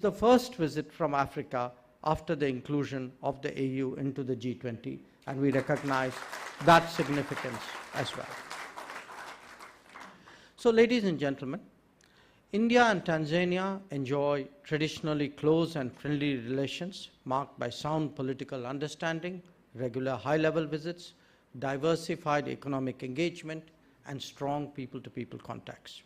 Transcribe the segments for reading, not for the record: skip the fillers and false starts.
the first visit from Africa after the inclusion of the AU into the G20, and we recognize that significance as well. So, ladies and gentlemen, India and Tanzania enjoy traditionally close and friendly relations marked by sound political understanding, regular high-level visits, diversified economic engagement, and strong people-to-people contacts.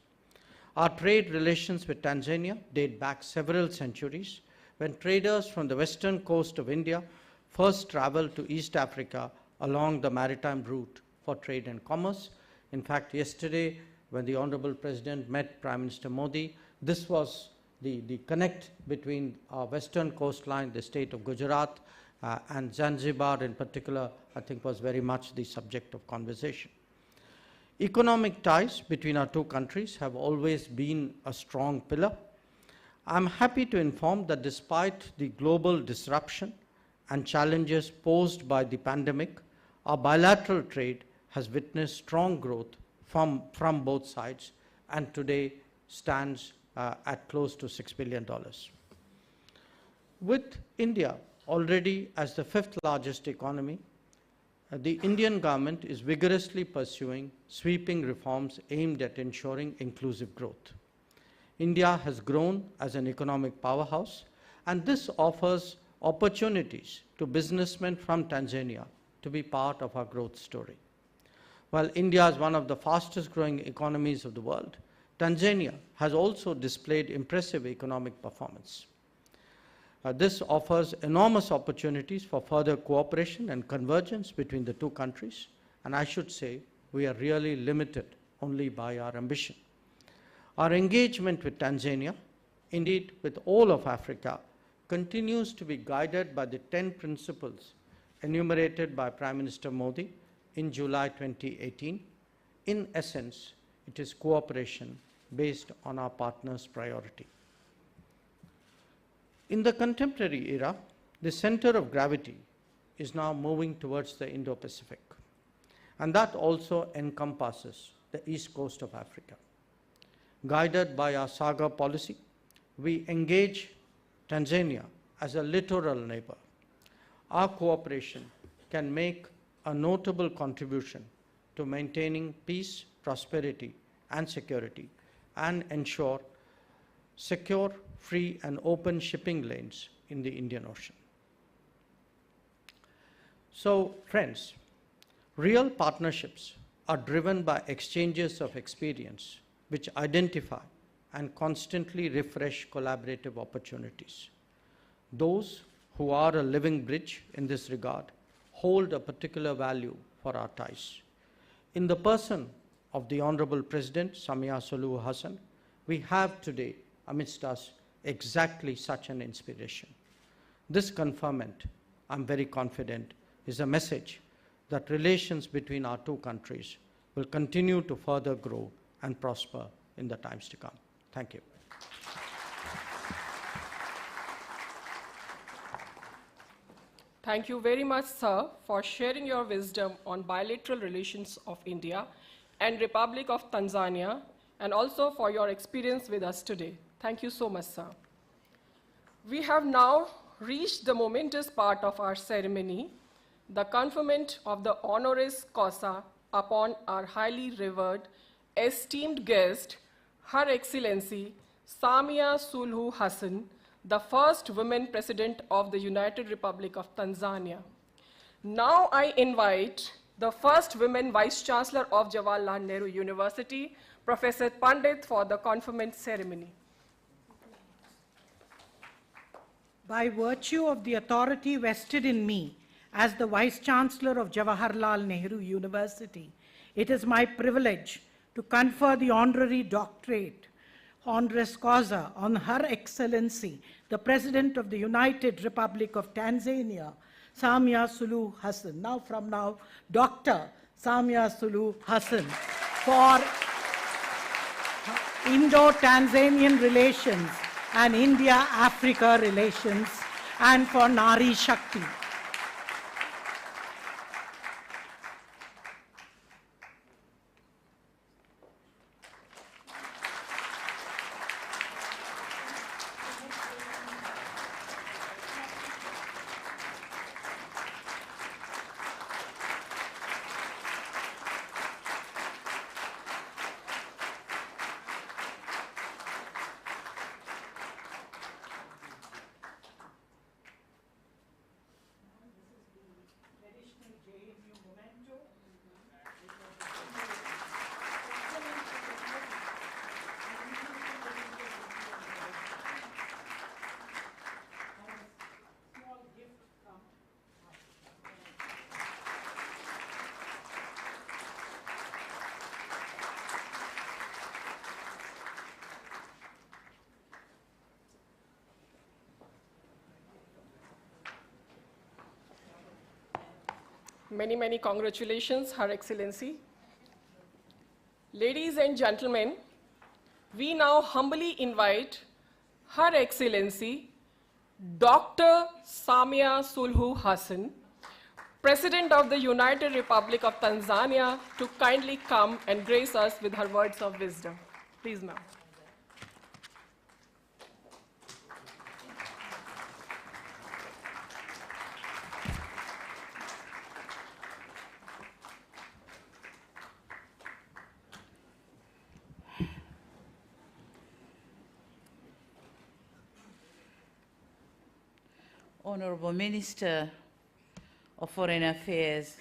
Our trade relations with Tanzania date back several centuries when traders from the western coast of India first traveled to East Africa along the maritime route for trade and commerce. In fact, yesterday, when the Honorable President met Prime Minister Modi, this was the connect between our western coastline, the state of Gujarat, and Zanzibar in particular, I think was very much the subject of conversation. Economic ties between our two countries have always been a strong pillar. I'm happy to inform that despite the global disruption and challenges posed by the pandemic, our bilateral trade has witnessed strong growth from both sides and today stands at close to $6 billion. With India already as the fifth largest economy, the Indian government is vigorously pursuing sweeping reforms aimed at ensuring inclusive growth. India has grown as an economic powerhouse, and this offers opportunities to businessmen from Tanzania to be part of our growth story. While India is one of the fastest growing economies of the world, Tanzania has also displayed impressive economic performance. This offers enormous opportunities for further cooperation and convergence between the two countries, and I should say we are really limited only by our ambition. Our engagement with Tanzania, indeed with all of Africa, continues to be guided by the 10 principles enumerated by Prime Minister Modi in July 2018. In essence, it is cooperation based on our partners' priority. In the contemporary era, the center of gravity is now moving towards the Indo-Pacific, and that also encompasses the east coast of Africa. Guided by our SAGA policy, we engage Tanzania as a littoral neighbor. Our cooperation can make a notable contribution to maintaining peace, prosperity, and security, and ensure secure, free, and open shipping lanes in the Indian Ocean. So, friends, real partnerships are driven by exchanges of experience which identify and constantly refresh collaborative opportunities. Those who are a living bridge in this regard hold a particular value for our ties. In the person of the Honorable President Samia Suluhu Hassan, we have today amidst us exactly such an inspiration. This conferment, I'm very confident, is a message that relations between our two countries will continue to further grow and prosper in the times to come. Thank you. Thank you very much, sir, for sharing your wisdom on bilateral relations of India and Republic of Tanzania, and also for your experience with us today. Thank you so much, sir. We have now reached the momentous part of our ceremony, the conferment of the honoris causa upon our highly revered, esteemed guest, Her Excellency Samia Suluhu Hassan, the first woman president of the United Republic of Tanzania. Now I invite the first women vice chancellor of Jawaharlal Nehru University, Professor Pandit, for the conferment ceremony. By virtue of the authority vested in me as the Vice Chancellor of Jawaharlal Nehru University, it is my privilege to confer the honorary doctorate, honoris causa, on Her Excellency, the President of the United Republic of Tanzania, Samia Suluhu Hassan. From now, Dr. Samia Suluhu Hassan, for Indo-Tanzanian relations and India-Africa relations, and for Nari Shakti. Many, many congratulations, Her Excellency. Ladies and gentlemen, we now humbly invite Her Excellency Dr. Samia Suluhu Hassan, President of the United Republic of Tanzania, to kindly come and grace us with her words of wisdom. Please, ma'am. Honorable Minister of Foreign Affairs,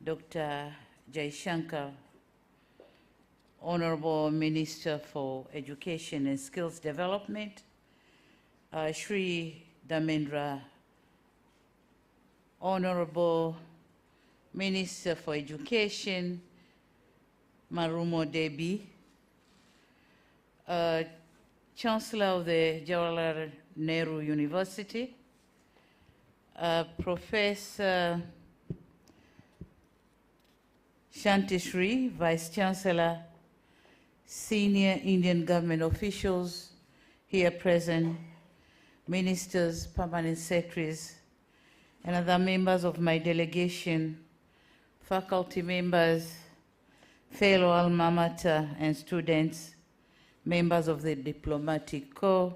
Dr. Jaishankar, Honorable Minister for Education and Skills Development, Shri Dharmendra, Honorable Minister for Education, Marumo Debi, Chancellor of the Jawaharlal Nehru University, Professor Shantishri, Vice Chancellor, senior Indian government officials here present, ministers, permanent secretaries, and other members of my delegation, faculty members, fellow alma mater and students, members of the diplomatic corps,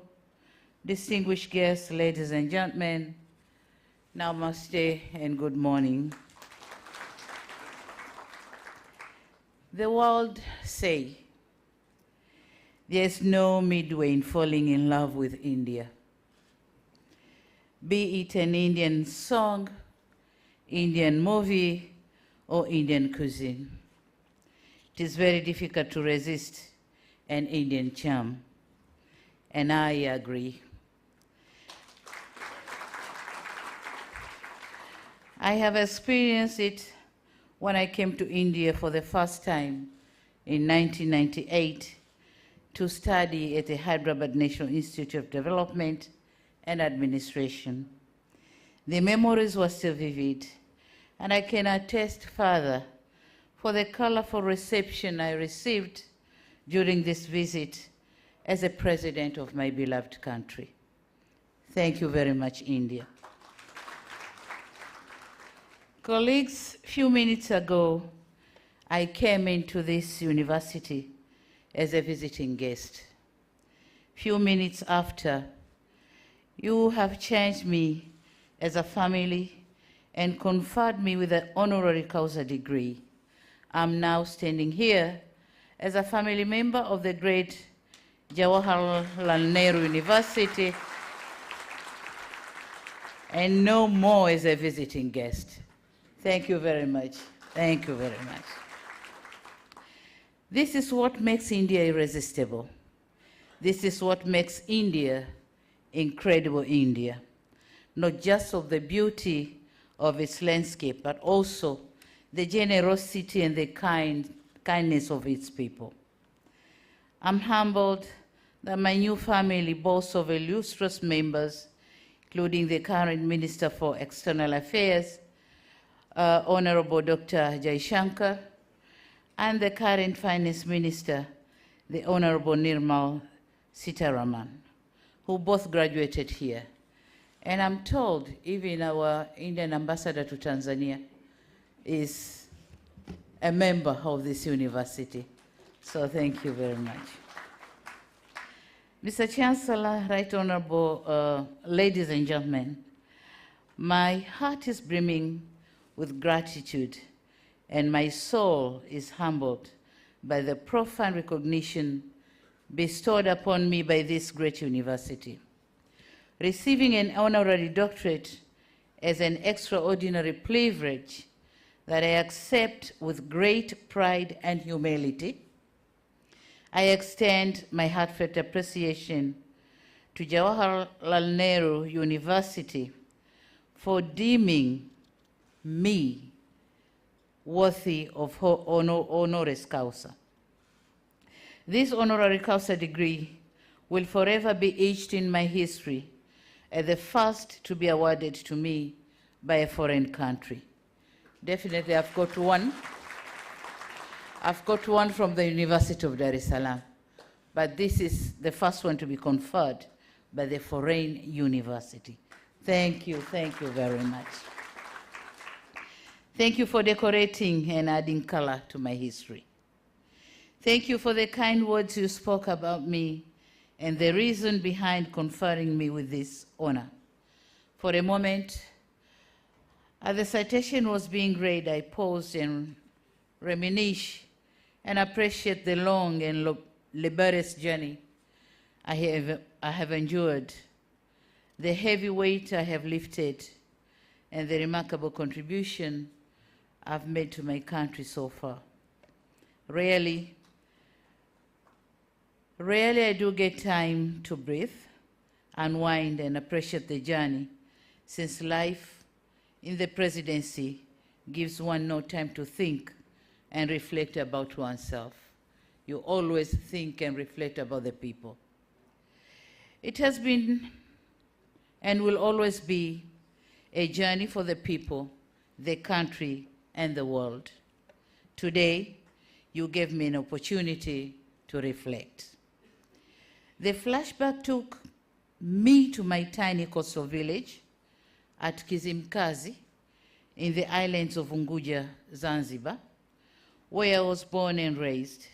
distinguished guests, ladies and gentlemen, namaste and good morning. The world say there's no midway in falling in love with India. Be it an Indian song, Indian movie, or Indian cuisine. It is very difficult to resist an Indian charm, and I agree. I have experienced it when I came to India for the first time in 1998 to study at the Hyderabad National Institute of Development and Administration. The memories were still vivid, and I can attest further for the colorful reception I received during this visit as a president of my beloved country. Thank you very much, India. Colleagues, a few minutes ago, I came into this university as a visiting guest. Few minutes after, you have changed me as a family and conferred me with an honorary causa degree. I'm now standing here as a family member of the great Jawaharlal Nehru University and no more as a visiting guest. Thank you very much. Thank you very much. This is what makes India irresistible. This is what makes India incredible India, not just of the beauty of its landscape, but also the generosity and the kindness of its people. I'm humbled that my new family boasts of illustrious members, including the current Minister for External Affairs, Honorable Dr. Jaishankar, and the current Finance Minister, the Honorable Nirmal Sitaraman, who both graduated here. And I'm told even our Indian ambassador to Tanzania is a member of this university. So thank you very much. Mr. Chancellor, Right Honorable ladies and gentlemen, my heart is brimming with gratitude, and my soul is humbled by the profound recognition bestowed upon me by this great university. Receiving an honorary doctorate is an extraordinary privilege that I accept with great pride and humility. I extend my heartfelt appreciation to Jawaharlal Nehru University for deeming me worthy of honoris causa. This honorary causa degree will forever be etched in my history as the first to be awarded to me by a foreign country. Definitely, I've got one. I've got one from the University of Dar es Salaam, but this is the first one to be conferred by the foreign university. Thank you very much. Thank you for decorating and adding color to my history. Thank you for the kind words you spoke about me and the reason behind conferring me with this honor. For a moment, as the citation was being read, I paused and reminisced and appreciate the long and laborious journey I have endured, the heavy weight I have lifted, and the remarkable contribution I've made to my country so far. Rarely I do get time to breathe, unwind, and appreciate the journey, since life in the presidency gives one no time to think and reflect about oneself. You always think and reflect about the people. It has been and will always be a journey for the people, the country, and the world. Today, you gave me an opportunity to reflect. The flashback took me to my tiny coastal village at Kizimkazi in the islands of Unguja, Zanzibar, where I was born and raised.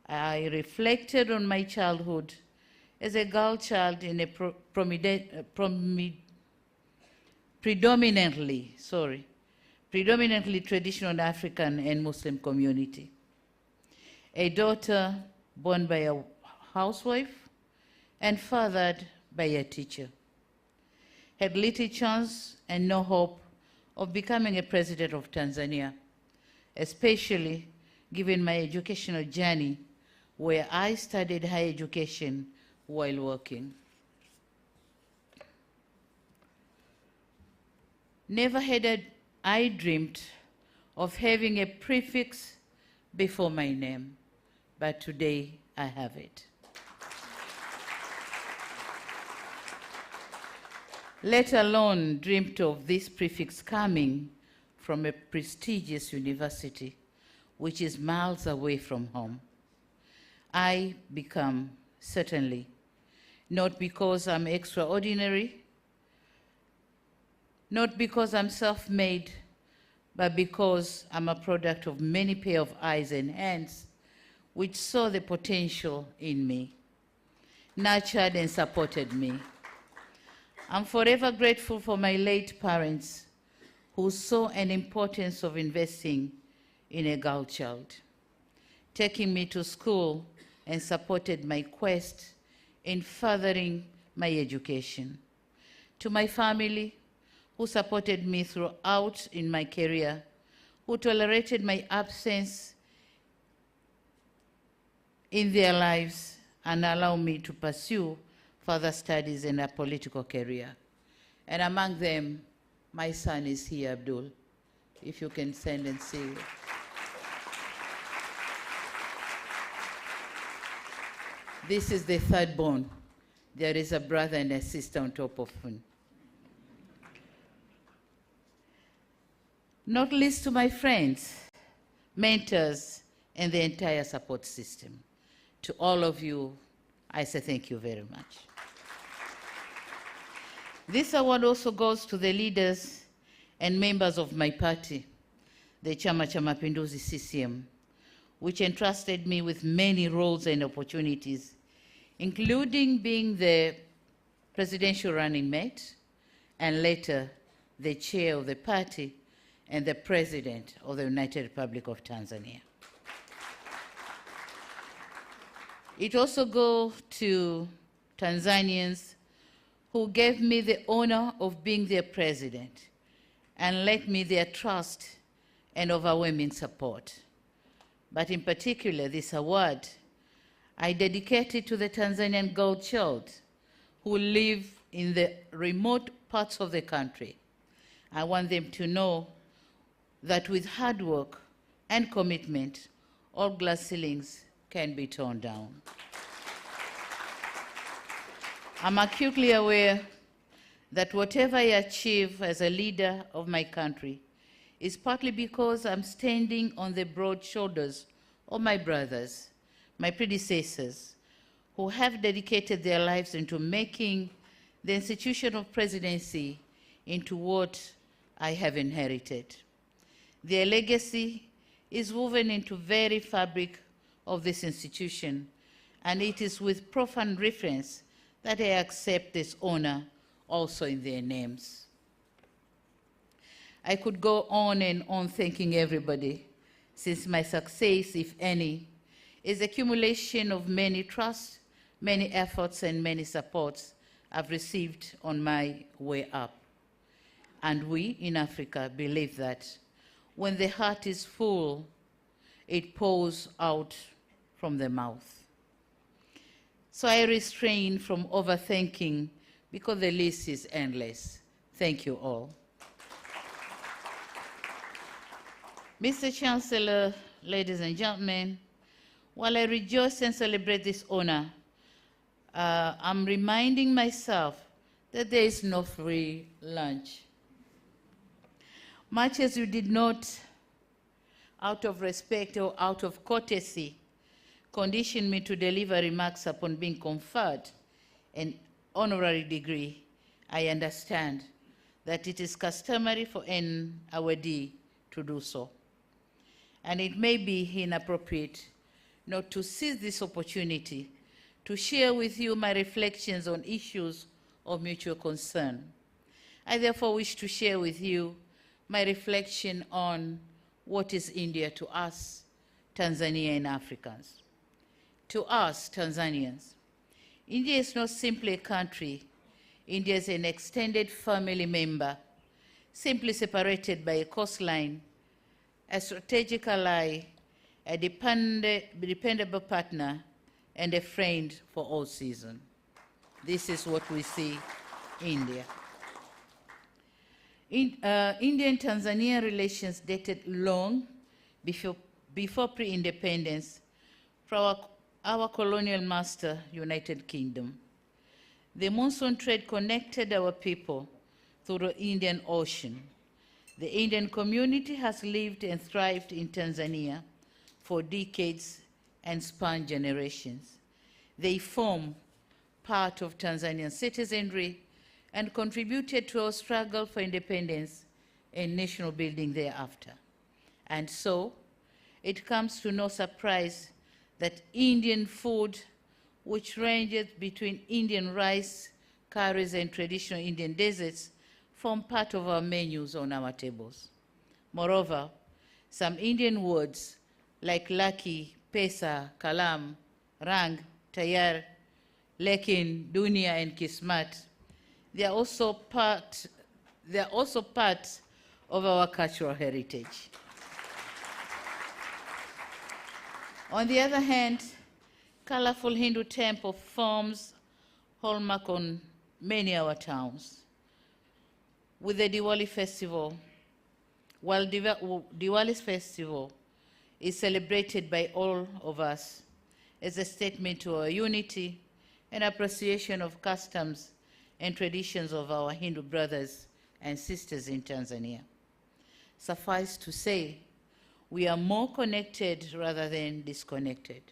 I reflected on my childhood as a girl child in a predominantly traditional African and Muslim community. A daughter born by a housewife and fathered by a teacher. Had little chance and no hope of becoming a president of Tanzania, especially given my educational journey where I studied higher education while working. Never had I dreamed of having a prefix before my name, but today I have it. Let alone dreamt of this prefix coming from a prestigious university, which is miles away from home. I become, certainly, not because I'm extraordinary, not because I'm self-made, but because I'm a product of many pair of eyes and hands which saw the potential in me, nurtured and supported me. I'm forever grateful for my late parents who saw an importance of investing in a girl child, taking me to school and supported my quest in furthering my education. To my family, who supported me throughout in my career, who tolerated my absence in their lives and allowed me to pursue further studies in a political career. And among them, my son is here, Abdul, if you can send and see. This is the third born. There is a brother and a sister on top of him. Not least to my friends, mentors, and the entire support system. To all of you, I say thank you very much. This award also goes to the leaders and members of my party, the Chama cha Mapinduzi CCM, which entrusted me with many roles and opportunities, including being the presidential running mate, and later the chair of the party and the president of the United Republic of Tanzania. It also goes to Tanzanians who gave me the honor of being their president and lent me their trust and overwhelming support. But in particular, this award, I dedicate it to the Tanzanian girl child who live in the remote parts of the country. I want them to know that with hard work and commitment, all glass ceilings can be torn down. I'm acutely aware that whatever I achieve as a leader of my country is partly because I'm standing on the broad shoulders of my brothers, my predecessors, who have dedicated their lives into making the institution of presidency into what I have inherited. Their legacy is woven into the very fabric of this institution, and it is with profound reverence that I accept this honor also in their names. I could go on and on thanking everybody, since my success, if any, is accumulation of many trusts, many efforts, and many supports I've received on my way up. And we in Africa believe that when the heart is full, it pours out from the mouth. So I refrain from overthinking because the list is endless. Thank you all. Mr. Chancellor, ladies and gentlemen, while I rejoice and celebrate this honor, I'm reminding myself that there is no free lunch. Much as you did not, out of respect or out of courtesy, condition me to deliver remarks upon being conferred an honorary degree, I understand that it is customary for an awardee to do so. And it may be inappropriate not to seize this opportunity to share with you my reflections on issues of mutual concern. I therefore wish to share with you my reflection on what is India to us, Tanzania and Africans. To us, Tanzanians, India is not simply a country. India is an extended family member, simply separated by a coastline, a strategic ally, a dependable partner, and a friend for all seasons. This is what we see India. India and Tanzania relations dated long before pre-independence from our colonial master, United Kingdom. The monsoon trade connected our people through the Indian Ocean. The Indian community has lived and thrived in Tanzania for decades and spanned generations. They form part of Tanzanian citizenry and contributed to our struggle for independence and national building thereafter. And so, it comes to no surprise that Indian food, which ranges between Indian rice, curries, and traditional Indian desserts, form part of our menus on our tables. Moreover, some Indian words like lucky, pesa, kalam, rang, tayar, lekin, dunia, and kismat, they are also part of our cultural heritage. On the other hand, colorful Hindu temple forms hallmark on many of our towns. With the Diwali festival, while Diwali's festival is celebrated by all of us as a statement to our unity and appreciation of customs and traditions of our Hindu brothers and sisters in Tanzania. Suffice to say, we are more connected rather than disconnected.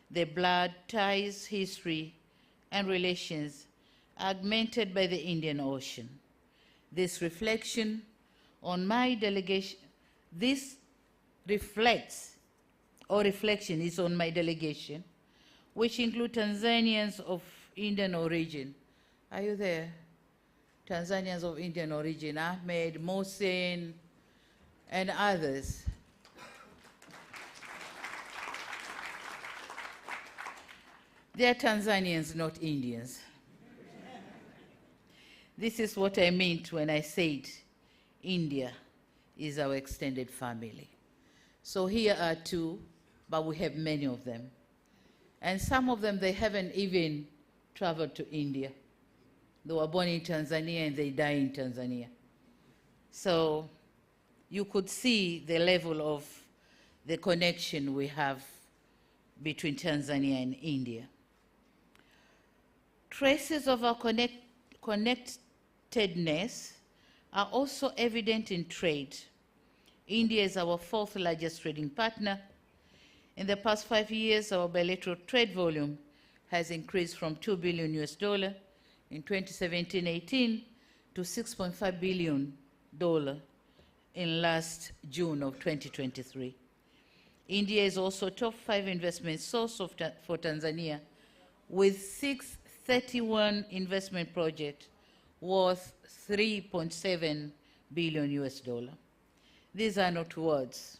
The blood ties, history, and relations are augmented by the Indian Ocean. This reflection on my delegation, reflection is on my delegation, which include Tanzanians of Indian origin. Are you there? Tanzanians of Indian origin, Ahmed, Mohsen, and others. They are Tanzanians, not Indians. This is what I meant when I said India is our extended family. So here are two, but we have many of them. And some of them, they haven't even traveled to India. They were born in Tanzania and they die in Tanzania. So you could see the level of the connection we have between Tanzania and India. Traces of our connectedness are also evident in trade. India is our fourth largest trading partner. In the past 5 years, our bilateral trade volume has increased from $2 billion in 2017-18 to $6.5 billion in last June of 2023. India is also top 5 investment source for Tanzania, with 631 investment projects worth $3.7 billion. These are not words.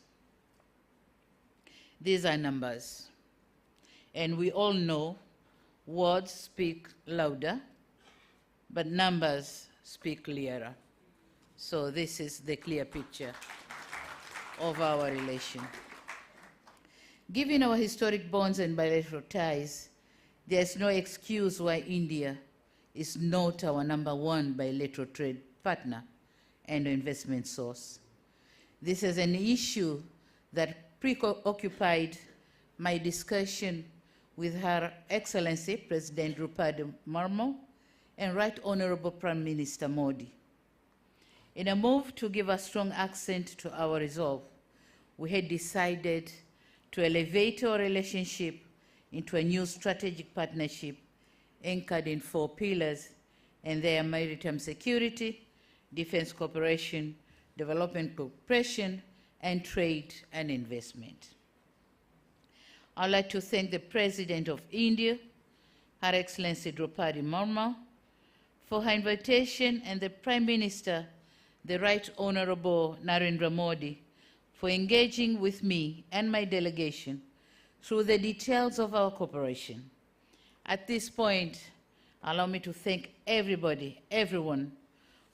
These are numbers. And we all know words speak louder, but numbers speak clearer. So this is the clear picture of our relation. Given our historic bonds and bilateral ties, there is no excuse why India is not our #1 bilateral trade partner and investment source. This is an issue that preoccupied my discussion with Her Excellency President Draupadi Murmu and Right Honorable Prime Minister Modi. In a move to give a strong accent to our resolve, we had decided to elevate our relationship into a new strategic partnership anchored in 4 pillars, and they are maritime security, defense cooperation, development cooperation, and trade and investment. I'd like to thank the President of India, Her Excellency Draupadi Murmu, for her invitation, and the Prime Minister, the Right Honorable Narendra Modi, for engaging with me and my delegation through the details of our cooperation. At this point, allow me to thank everyone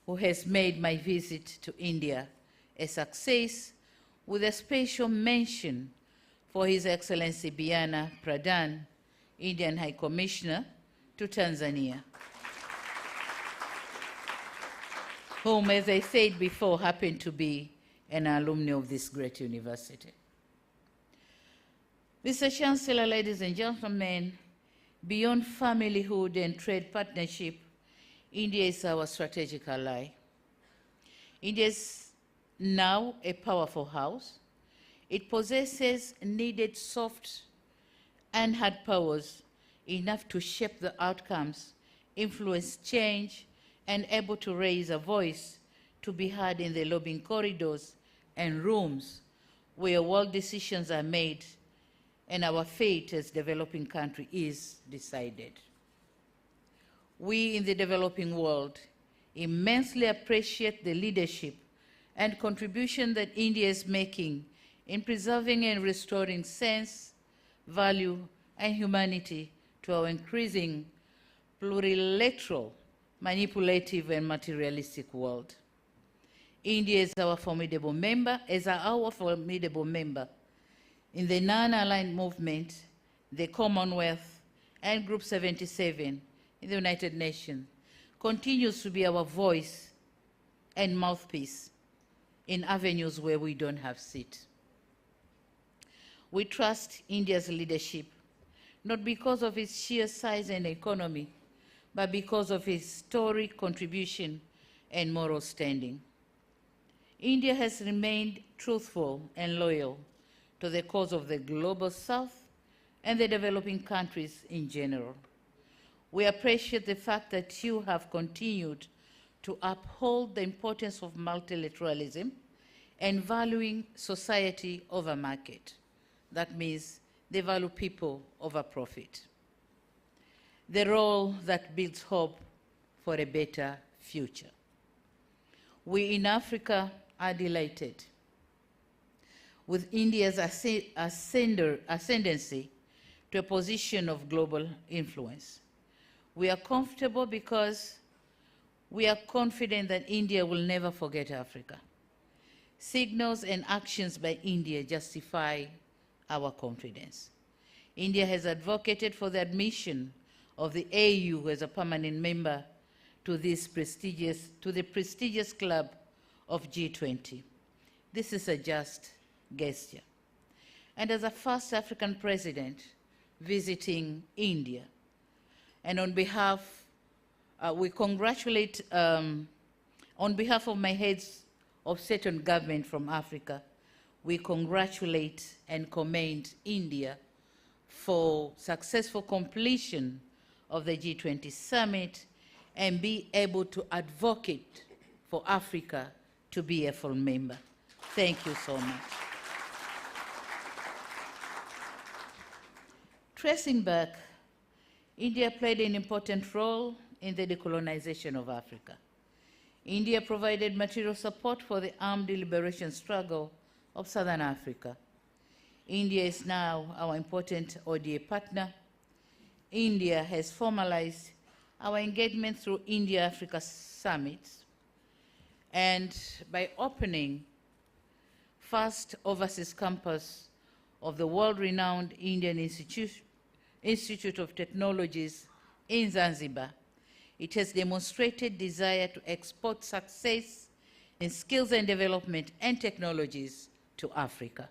who has made my visit to India a success, with a special mention for His Excellency Biana Pradhan, Indian High Commissioner to Tanzania, whom, as I said before, happened to be an alumni of this great university. Mr. Chancellor, ladies and gentlemen, beyond familyhood and trade partnership, India is our strategic ally. India is now a powerful house. It possesses needed soft and hard powers enough to shape the outcomes, influence change, and able to raise a voice to be heard in the lobbying corridors and rooms where world decisions are made and our fate as developing country is decided. We in the developing world immensely appreciate the leadership and contribution that India is making in preserving and restoring sense, value, and humanity to our increasing plurilateral, manipulative, and materialistic world. India is our formidable member, in the non-aligned movement, the Commonwealth, and Group 77 in the United Nations, continues to be our voice and mouthpiece in avenues where we don't have seat. We trust India's leadership, not because of its sheer size and economy, but because of its historic contribution and moral standing. India has remained truthful and loyal to the cause of the global South and the developing countries in general. We appreciate the fact that you have continued to uphold the importance of multilateralism and valuing society over market. That means they value people over profit. The role that builds hope for a better future. We in Africa are delighted with India's ascendancy to a position of global influence. We are comfortable because we are confident that India will never forget Africa. Signals and actions by India justify our confidence. India has advocated for the admission of the AU as a permanent member to the prestigious club of G20. This is a just gesture. And as a first African president visiting India, and on behalf, we congratulate, on behalf of my heads of state-owned government from Africa, we congratulate and commend India for successful completion of the G20 summit and be able to advocate for Africa to be a full member. Thank you so much. Tracing back, India played an important role in the decolonization of Africa. India provided material support for the armed liberation struggle of Southern Africa. India is now our important ODA partner. India has formalized our engagement through India-Africa summits and by opening first overseas campus of the world-renowned Indian Institute of Technologies in Zanzibar. It has demonstrated desire to export success in skills and development and technologies to Africa.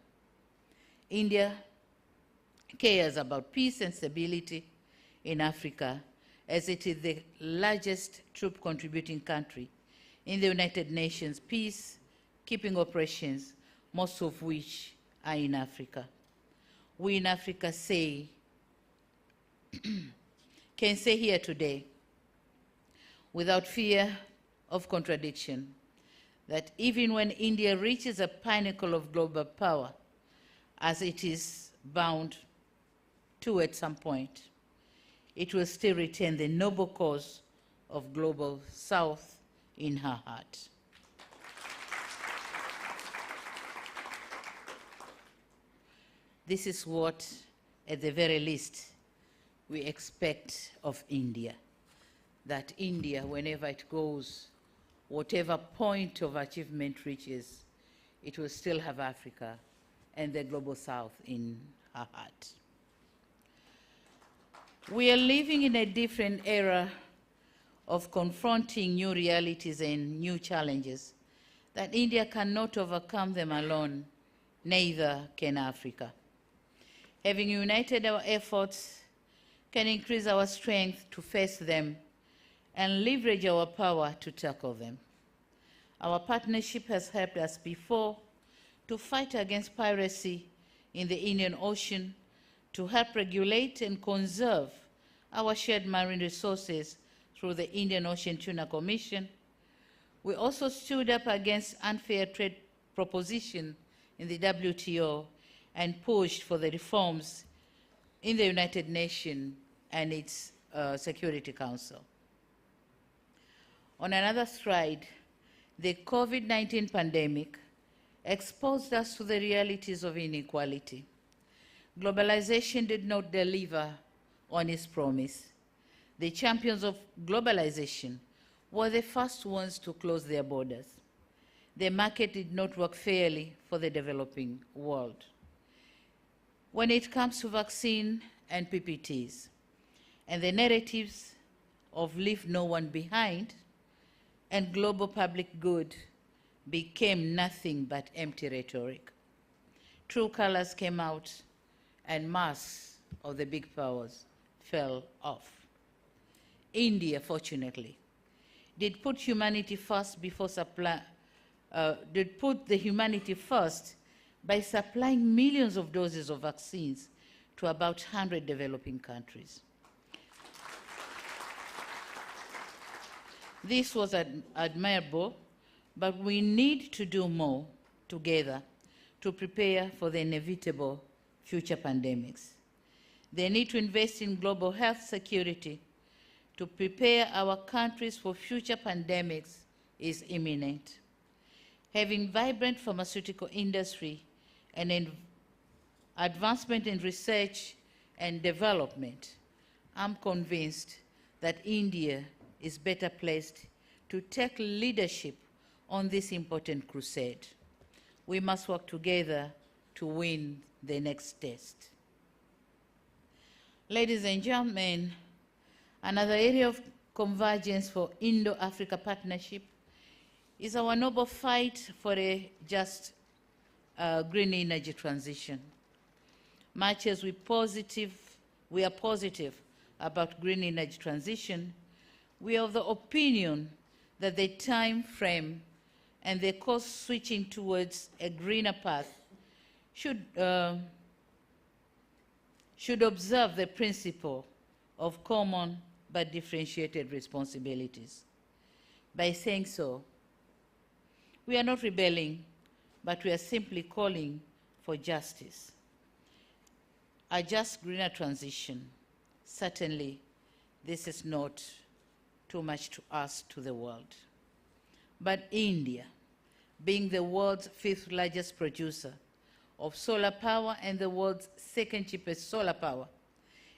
India cares about peace and stability in Africa, as it is the largest troop-contributing country in the United Nations peacekeeping operations, most of which are in Africa. We in Africa can say here today, without fear of contradiction, that even when India reaches a pinnacle of global power, as it is bound to at some point, it will still retain the noble cause of global South in her heart. This is what, at the very least, we expect of India, that India, whenever it goes, whatever point of achievement reaches, it will still have Africa and the global South in her heart. We are living in a different era of confronting new realities and new challenges that India cannot overcome them alone, neither can Africa. Having united our efforts can increase our strength to face them and leverage our power to tackle them. Our partnership has helped us before to fight against piracy in the Indian Ocean, to help regulate and conserve our shared marine resources through the Indian Ocean Tuna Commission. We also stood up against unfair trade proposition in the WTO and pushed for the reforms in the United Nations and its Security Council. On another side, the COVID-19 pandemic exposed us to the realities of inequality. Globalization did not deliver on its promise. The champions of globalization were the first ones to close their borders. The market did not work fairly for the developing world. When it comes to vaccine and PPTs, and the narratives of leave no one behind and global public good became nothing but empty rhetoric. True colors came out and masks of the big powers fell off. India, fortunately, did put humanity first put the humanity first by supplying millions of doses of vaccines to about 100 developing countries. This was admirable, but we need to do more together to prepare for the inevitable future pandemics. They need to invest in global health security to prepare our countries for future pandemics is imminent. Having vibrant pharmaceutical industry and advancement in research and development, I'm convinced that India is better placed to take leadership on this important crusade. We must work together to win the next test. Ladies and gentlemen, another area of convergence for Indo-Africa partnership is our noble fight for a just green energy transition. Much as we are positive about green energy transition, we are of the opinion that the time frame and the course switching towards a greener path should observe the principle of common but differentiated responsibilities. By saying so, we are not rebelling, but we are simply calling for justice. A just greener transition. Certainly, this is not too much to ask to the world. But India, being the world's 5th largest producer of solar power and the world's 2nd cheapest solar power,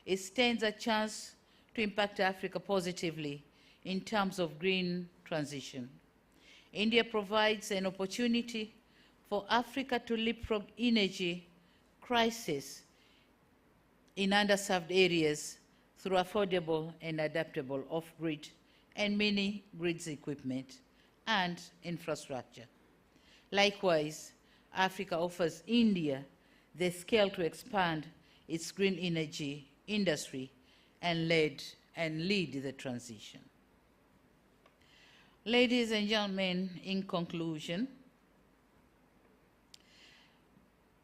it stands a chance to impact Africa positively in terms of green transition. India provides an opportunity for Africa to leapfrog energy crisis in underserved areas through affordable and adaptable off-grid and mini-grids equipment and infrastructure. Likewise, Africa offers India the scale to expand its green energy industry and lead the transition. Ladies and gentlemen, in conclusion,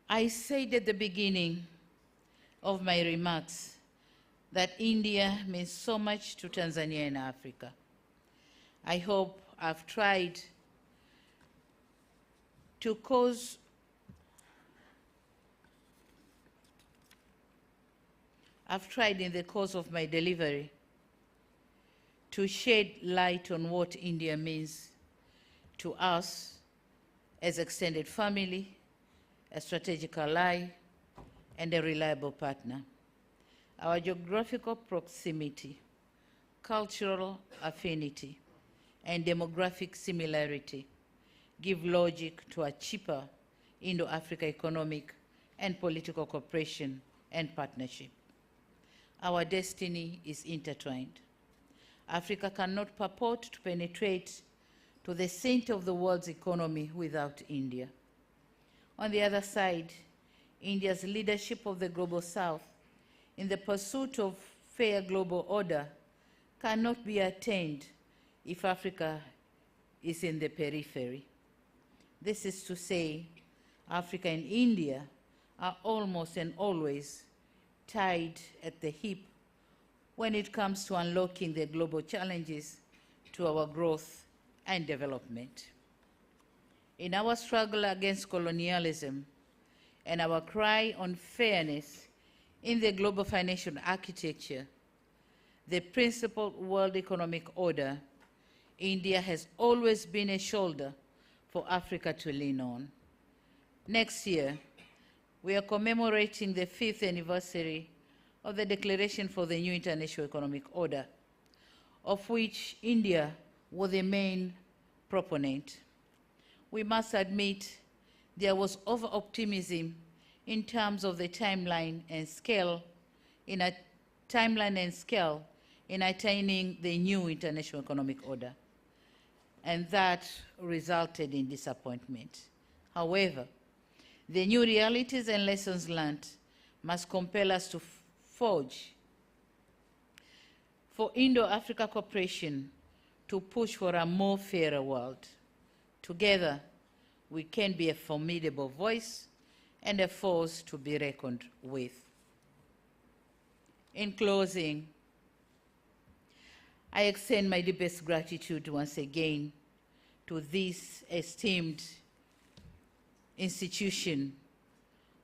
I said at the beginning of my remarks that India means so much to Tanzania and Africa. I hope I've tried to cause in the course of my delivery to shed light on what India means to us as extended family, a strategic ally, and a reliable partner. Our geographical proximity, cultural affinity, and demographic similarity give logic to a cheaper Indo-Africa economic and political cooperation and partnership. Our destiny is intertwined. Africa cannot purport to penetrate to the center of the world's economy without India. On the other side, India's leadership of the Global South in the pursuit of fair global order cannot be attained if Africa is in the periphery. This is to say, Africa and India are almost and always tied at the hip when it comes to unlocking the global challenges to our growth and development. In our struggle against colonialism and our cry on fairness in the global financial architecture, the principled world economic order, India has always been a shoulder for Africa to lean on. Next year, we are commemorating the 5th anniversary of the Declaration for the New International Economic Order, of which India was the main proponent. We must admit there was over-optimism in terms of the timeline and scale in attaining the new international economic order, and that resulted in disappointment. However, the new realities and lessons learned must compel us to forge for Indo-Africa cooperation to push for a more fairer world. Together, we can be a formidable voice and a force to be reckoned with. In closing, I extend my deepest gratitude once again to this esteemed institution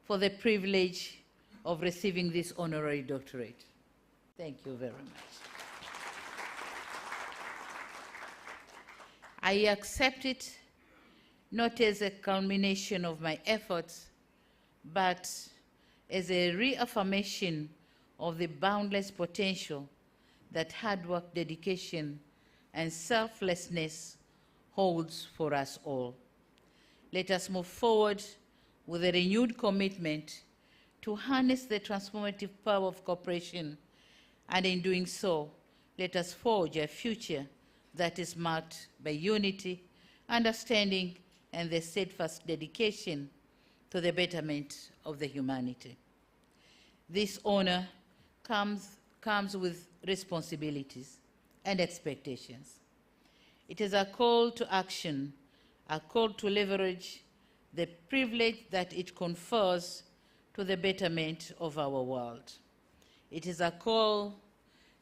for the privilege of receiving this honorary doctorate. Thank you very much. I accept it not as a culmination of my efforts, but as a reaffirmation of the boundless potential that hard work, dedication, and selflessness holds for us all. Let us move forward with a renewed commitment to harness the transformative power of cooperation, and in doing so, let us forge a future that is marked by unity, understanding, and the steadfast dedication to the betterment of the humanity. This honor comes with responsibilities and expectations. It is a call to action a call to leverage the privilege that it confers to the betterment of our world. It is a call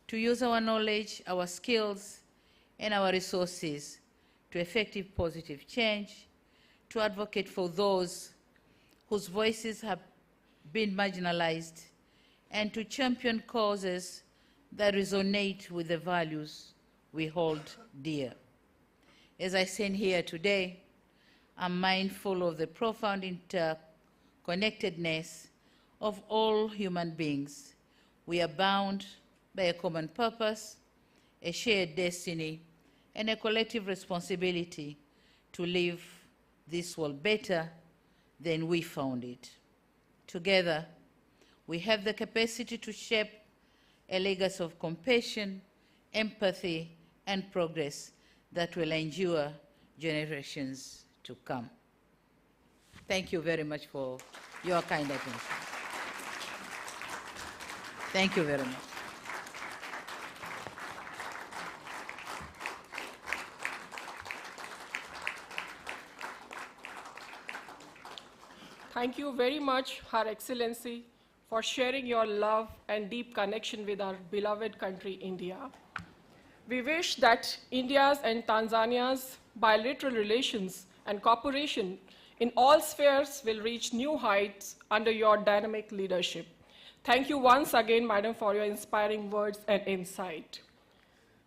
to use our knowledge, our skills, and our resources to effective positive change, to advocate for those whose voices have been marginalized, and to champion causes that resonate with the values we hold dear. As I stand here today, I'm mindful of the profound interconnectedness of all human beings. We are bound by a common purpose, a shared destiny, and a collective responsibility to leave this world better than we found it. Together, we have the capacity to shape a legacy of compassion, empathy, and progress that will endure generations to come. Thank you very much for your kind attention. Thank you very much. Thank you very much, Her Excellency, for sharing your love and deep connection with our beloved country, India. We wish that India's and Tanzania's bilateral relations and cooperation in all spheres will reach new heights under your dynamic leadership. Thank you once again, Madam, for your inspiring words and insight.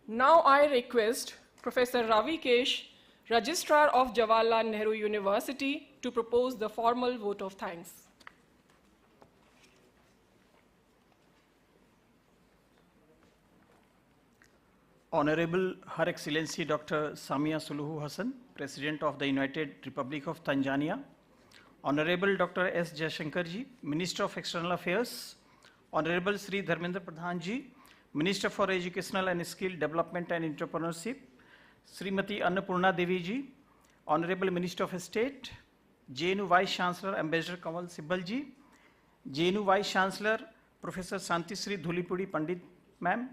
Now I request Professor Ravi Kesh, Registrar of Jawaharlal Nehru University, to propose the formal vote of thanks. Honorable Her Excellency Dr. Samia Suluhu Hassan, President of the United Republic of Tanzania, Honorable Dr. S. Jaishankarji, Minister of External Affairs, Honorable Sri Dharmendra Pradhanji, Minister for Educational and Skill Development and Entrepreneurship, Srimati Annapurna Deviji, Honorable Minister of State, JNU Vice Chancellor Ambassador Kamal Sibbalji, JNU Vice Chancellor Professor Santisri Dhulipudi Pandit Ma'am,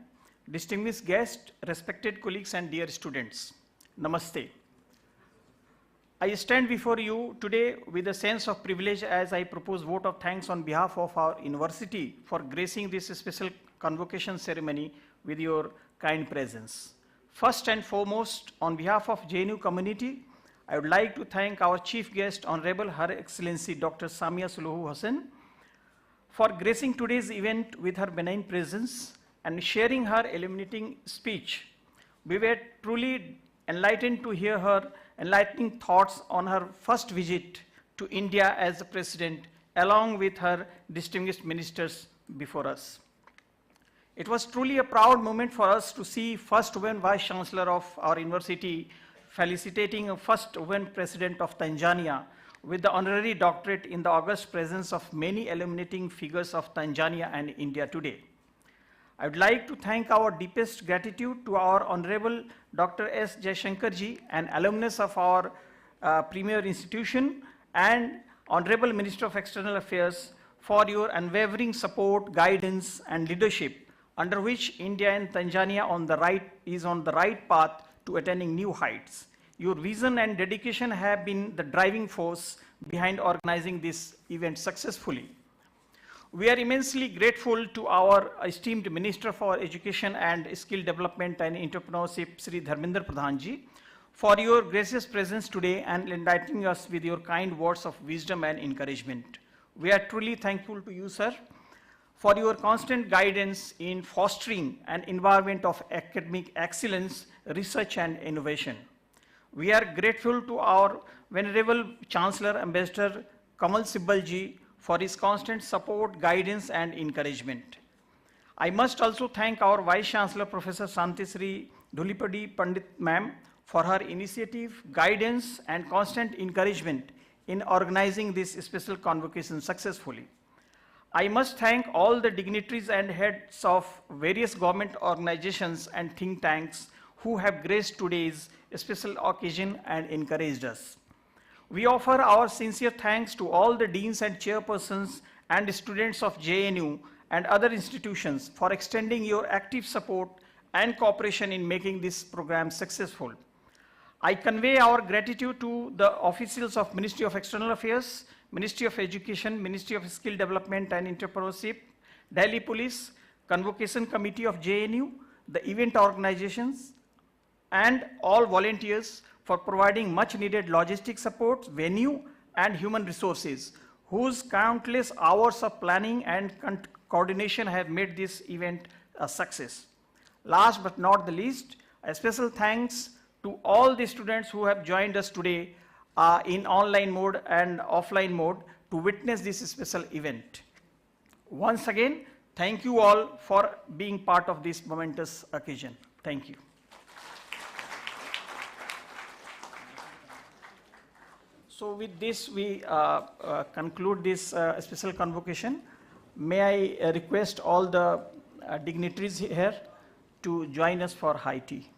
distinguished guests, respected colleagues and dear students, Namaste. I stand before you today with a sense of privilege as I propose vote of thanks on behalf of our university for gracing this special convocation ceremony with your kind presence. First and foremost, on behalf of JNU community, I would like to thank our chief guest, Honorable Her Excellency Dr. Samia Suluhu Hassan, for gracing today's event with her benign presence and sharing her illuminating speech. We were truly enlightened to hear her enlightening thoughts on her first visit to India as a president, along with her distinguished ministers before us. It was truly a proud moment for us to see first woman Vice Chancellor of our university felicitating a first woman President of Tanzania with the honorary doctorate in the august presence of many illuminating figures of Tanzania and India today. I would like to thank our deepest gratitude to our Honorable Dr. S. Jaishankarji, an alumnus of our premier institution, and Honorable Minister of External Affairs for your unwavering support, guidance, and leadership, under which India and Tanzania is on the right path to attaining new heights. Your vision and dedication have been the driving force behind organizing this event successfully. We are immensely grateful to our esteemed Minister for Education and Skill Development and Entrepreneurship, Sri Dharmendra Pradhanji, for your gracious presence today and enlightening us with your kind words of wisdom and encouragement. We are truly thankful to you, sir, for your constant guidance in fostering an environment of academic excellence, research, and innovation. We are grateful to our Venerable Chancellor Ambassador Kamal Sibbalji for his constant support, guidance, and encouragement. I must also thank our Vice Chancellor, Professor Santisri Dhulipudi Pandit Ma'am, for her initiative, guidance, and constant encouragement in organizing this special convocation successfully. I must thank all the dignitaries and heads of various government organizations and think tanks who have graced today's special occasion and encouraged us. We offer our sincere thanks to all the deans and chairpersons and students of JNU and other institutions for extending your active support and cooperation in making this program successful. I convey our gratitude to the officials of Ministry of External Affairs, Ministry of Education, Ministry of Skill Development and Entrepreneurship, Delhi Police, Convocation Committee of JNU, the event organizations, and all volunteers for providing much needed logistic support, venue, and human resources, whose countless hours of planning and coordination have made this event a success. Last but not the least, a special thanks to all the students who have joined us today in online mode and offline mode to witness this special event. Once again, thank you all for being part of this momentous occasion. Thank you. So with this, we conclude this special convocation. May I request all the dignitaries here to join us for high tea.